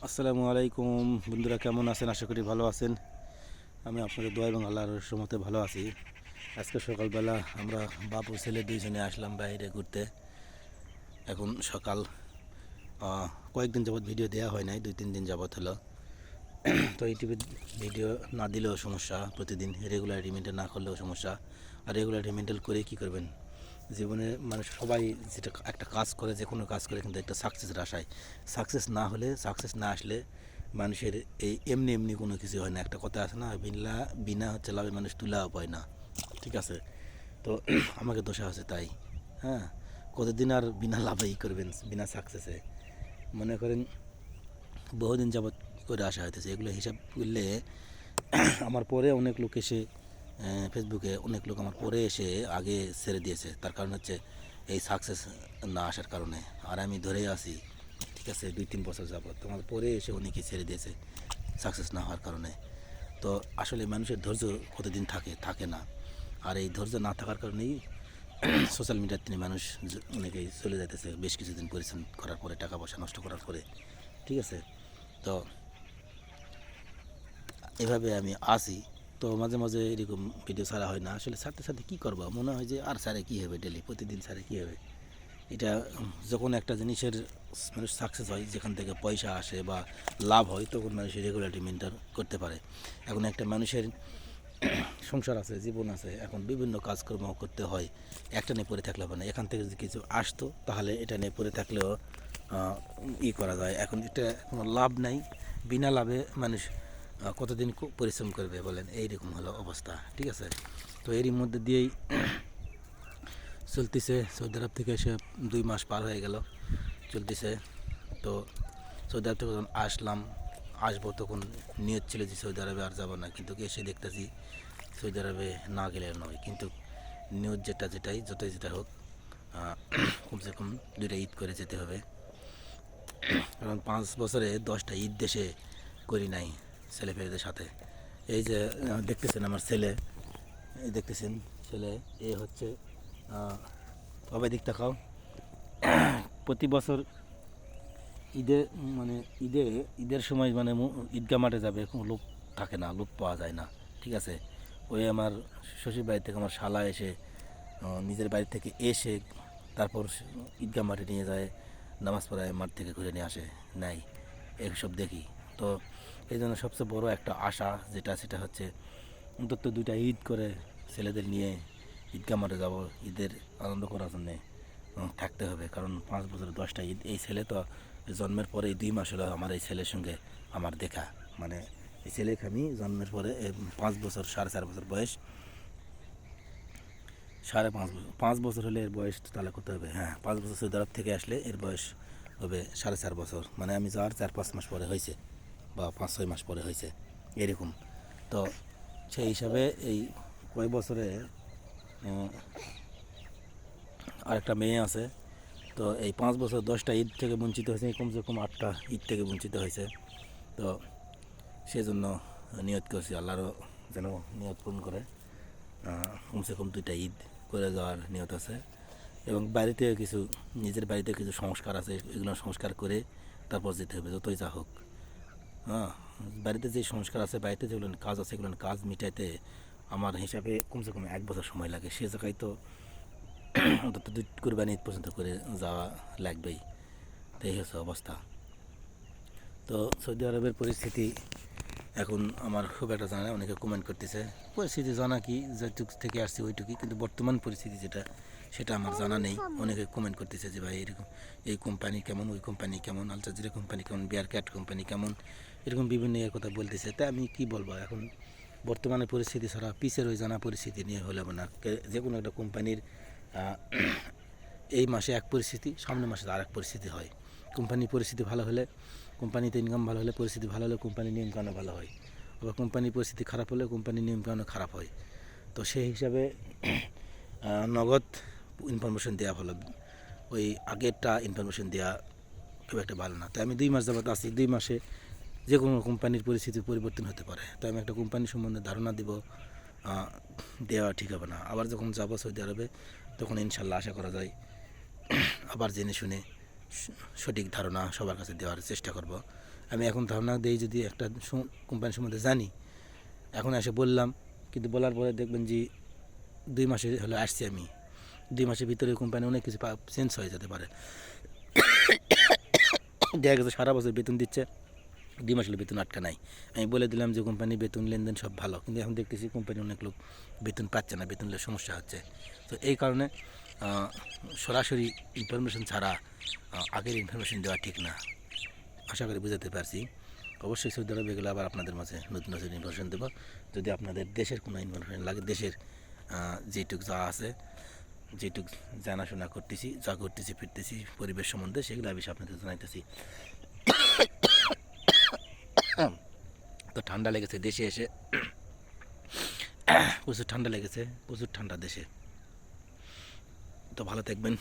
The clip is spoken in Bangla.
আসসালামু আলাইকুম বন্ধুরা, কেমন আছেন? আশা করি ভালো আছেন। আমি আপনাদের দোয়া এবং আল্লাহর রহমতে ভালো আছি। আজকে সকালবেলা আমরা বাপু ছেলে দুইজনে আসলাম বাইরে ঘুরতে। এখন সকাল, কয়েকদিন যাবৎ ভিডিও দেওয়া হয় নাই, 2-3 দিন যাবৎ হলো। তো ইউটিউবে ভিডিও না দিলেও সমস্যা, প্রতিদিন রেগুলারিটি মেনটেন না করলেও সমস্যা। আর রেগুলারিটি মেনটেন করে কী করবেন? জীবনে মানুষ সবাই যেটা একটা কাজ করে, যে কোনো কাজ করে কিন্তু একটা সাকসেসের আশায়। সাকসেস না আসলে মানুষের এই এমনি এমনি কোনো কিছু হয় না। একটা কথা আছে না, বিনা বিনা হচ্ছে লাভে মানুষ তুলাও পায় না। ঠিক আছে? তো আমাকে দোষা আছে তাই। হ্যাঁ, কতদিন আর বিনা লাভেই করবেন, বিনা সাকসেসে? মনে করেন বহুদিন যাবৎ করে আসা হইতেছে। এগুলো হিসাব করলে আমার পরে অনেক লোক এসে ফেসবুকে অনেক লোক আমার পরে এসে আগে ছেড়ে দিয়েছে। তার কারণ হচ্ছে এই সাকসেস না আসার কারণে। আর আমি ধরেই আসি, ঠিক আছে, 2-3 বছর যাবৎ তোমার পরে এসে অনেকেই ছেড়ে দিয়েছে সাকসেস না হওয়ার কারণে। তো আসলে মানুষের ধৈর্য কতদিন থাকে না। আর এই ধৈর্য না থাকার কারণেই সোশ্যাল মিডিয়ার তিনি মানুষ অনেকেই চলে যাইতেছে বেশ কিছুদিন পরিশ্রম করার পরে, টাকা পয়সা নষ্ট করার পরে। ঠিক আছে? তো এভাবে আমি আসি। তো মাঝে মাঝে এরকম ভিডিও ছাড়া হয় না। আসলে ছাড়তে ছাড়তে কী করবো, মনে হয় যে আর ছাড়ে কী হবে, ডেলি প্রতিদিন ছাড়ে কী হবে। এটা যখন একটা জিনিসের মানুষ সাকসেস হয়, যেখান থেকে পয়সা আসে বা লাভ হয়, তখন মানুষ রেগুলারিটি মেনটেন করতে পারে। এখন একটা মানুষের সংসার আছে, জীবন আছে, এখন বিভিন্ন কাজকর্ম করতে হয়। একটা নিয়ে পড়ে থাকলে হবে না। এখান থেকে যদি কিছু আসতো তাহলে এটা নিয়ে পড়ে থাকলেও করা যায়। এখন এটা কোনো লাভ নাই, বিনা লাভে মানুষ কতদিন পরিশ্রম করবে বলেন? এইরকম হলো অবস্থা। ঠিক আছে? তো এরই মধ্যে দিয়েই চলতেছে। সৌদি আরব থেকে এসে 2 মাস পার হয়ে গেল, চলতেছে। তো সৌদি আরব থেকে যখন আসবো তখন নিয়ত ছিল যে সৌদি আরবে আর যাবো না, কিন্তু এসে দেখতেছি সৌদি আরবে না গেলে নয়। কিন্তু নিয়ত যতই যেটা হোক, কমসে কম 2টা ঈদ করে যেতে হবে। কারণ 5 বছরে 10টা ঈদ দেশে করি নাই ছেলেপেলেদের সাথে। এই যে দেখতেছেন আমার ছেলে, এই দেখতেছেন ছেলে, এ হচ্ছে সবাই দিক তাকাও। প্রতি বছর ঈদে মানে ঈদের সময় মানে ঈদগাহ মাঠে যাবে, কোনো লোক থাকে না, লোক পাওয়া যায় না। ঠিক আছে? ওই আমার শ্বশুর বাড়ি থেকে আমার শালা এসে নিজের বাড়ি থেকে এসে তারপর ঈদগাহ মাঠে নিয়ে যায়, নামাজ পড়ায়, মাঠ থেকে ঘুরে নিয়ে আসে, নাই এইসব দেখি। তো এই জন্য সবচেয়ে বড় একটা আশা সেটা হচ্ছে অন্তত 2টা ঈদ করে ছেলেদের নিয়ে ঈদগাহ মাঠে যাব, ঈদের আনন্দ করার জন্যে থাকতে হবে। কারণ 5 বছর 10টা ঈদ, এই ছেলে তো জন্মের পরে 2 মাস হলো আমার এই ছেলের সঙ্গে আমার দেখা। মানে এই ছেলেকে আমি জন্মের পরে 5 বছর, 4.5 বছর বয়স, 5.5 বছর হলে এর বয়স তাহলে কত হবে? হ্যাঁ, 5 বছর সৌদি আরব থেকে আসলে এর বয়স হবে 4.5 বছর। মানে আমি যাওয়ার 4-5 মাস পরে হয়েছে, বা 5-6 মাস পরে হয়েছে এরকম। তো সেই হিসাবে এই কয় বছরে আরেকটা মেয়ে আছে। তো এই 5 বছর 10টা ঈদ থেকে বঞ্চিত হয়েছে, কমসে কম 8টা ঈদ থেকে বঞ্চিত হয়েছে। তো সেই জন্য নিয়ত করছি আল্লাহরও যেন নিয়ত পূরণ করে, কমসে কম 2টা ঈদ করে যাওয়ার নিয়ত আছে। এবং বাড়িতে কিছু, নিজের বাড়িতে কিছু সংস্কার আছে, এগুলো সংস্কার করে তারপর যেতে হবে, যতই যা হোক। হ্যাঁ, বাড়িতে যে সংস্কার আছে, বাড়িতে যেগুলো কাজ আছে, এগুলো কাজ মিটাইতে আমার হিসাবে কমসে কম 1 বছর সময় লাগে। সে জায়গায় তো অন্তত 2 কোরবানি ঈদ পর্যন্ত করে যাওয়া লাগবেই। তো এই হচ্ছে অবস্থা। তো সৌদি আরবের পরিস্থিতি এখন আমার খুব একটা জানা, অনেকে কমেন্ট করতেছে। পরিস্থিতি জানা কি, যেটুক থেকে আসছি ওইটুকুই, কিন্তু বর্তমান পরিস্থিতি সেটা আমার জানা নেই। অনেকে কমেন্ট করতেছে যে ভাই এরকম, এই কোম্পানি কেমন, ওই কোম্পানি কেমন, আল জাজিরা কোম্পানি কেমন, বিয়ার ক্যাট কোম্পানি কেমন, এরকম বিভিন্ন কথা বলতেছে। তাই আমি কি বলবো এখন, বর্তমানে পরিস্থিতি ছাড়া পিছের ওই জানা পরিস্থিতি নিয়ে হলে হবে না। যে কোনো একটা কোম্পানির এই মাসে এক পরিস্থিতি, সামনের মাসে আর এক পরিস্থিতি হয়। কোম্পানির পরিস্থিতি ভালো হলে, কোম্পানিতে ইনকাম ভালো হলে, পরিস্থিতি ভালো হলে কোম্পানির নিয়মকানুন ভালো হয়। আবার কোম্পানির পরিস্থিতি খারাপ হলে কোম্পানির নিয়মকানুন খারাপ হয়। তো সেই হিসাবে নগদ ইনফরমেশন দেওয়া ভালো, ওই আগেরটা ইনফরমেশন দেওয়া খুব একটা ভালো না। তাই আমি 2 মাস যাবত আছি, 2 মাসে যে কোনো কোম্পানির পরিস্থিতি পরিবর্তন হতে পারে। তো আমি একটা কোম্পানি সম্বন্ধে ধারণা দেওয়া ঠিক হবে না। আবার যখন যাবো সৌদি আরবে, তখন ইনশাল্লাহ আশা করা যায় আবার জেনে শুনে সঠিক ধারণা সবার কাছে দেওয়ার চেষ্টা করব। আমি এখন ধারণা দিই যদি একটা কোম্পানি সম্বন্ধে জানি, এখন এসে বললাম, কিন্তু বলার পরে দেখবেন যে 2 মাসে হলো আসছি আমি, 2 মাসের ভিতরে কোম্পানি অনেক কিছু চেঞ্জ হয়ে যেতে পারে। দেখা গেছে সারা বছর বেতন দিচ্ছে, 2 মাস হলো বেতন আটকা নাই। আমি বলে দিলাম যে কোম্পানি বেতন লেনদেন সব ভালো, কিন্তু এখন দেখতেছি কোম্পানি অনেক লোক বেতন পাচ্ছে না, বেতনের সমস্যা হচ্ছে। তো এই কারণে সরাসরি ইনফরমেশন ছাড়া আগের ইনফরমেশন দেওয়া ঠিক না। আশা করি বুঝাতে পারছি। অবশ্যই সৌদি আরবে গেলে আবার আপনাদের মাঝে নতুন নতুন ইনফরমেশন দেবো। যদি আপনাদের দেশের কোনো ইনফরমেশন লাগে, দেশের যেটুক যা আছে, যেটুক জানাশোনা করতেছি, যা করতেছি ফিরতেছি পরিবেশ সম্বন্ধে, সেগুলো আমি আপনাদের জানাইতেছি। তো ঠান্ডা লেগেছে দেশে এসে, প্রচুর ঠান্ডা লেগেছে, প্রচুর ঠান্ডা দেশে। তো ভালো থাকবেন।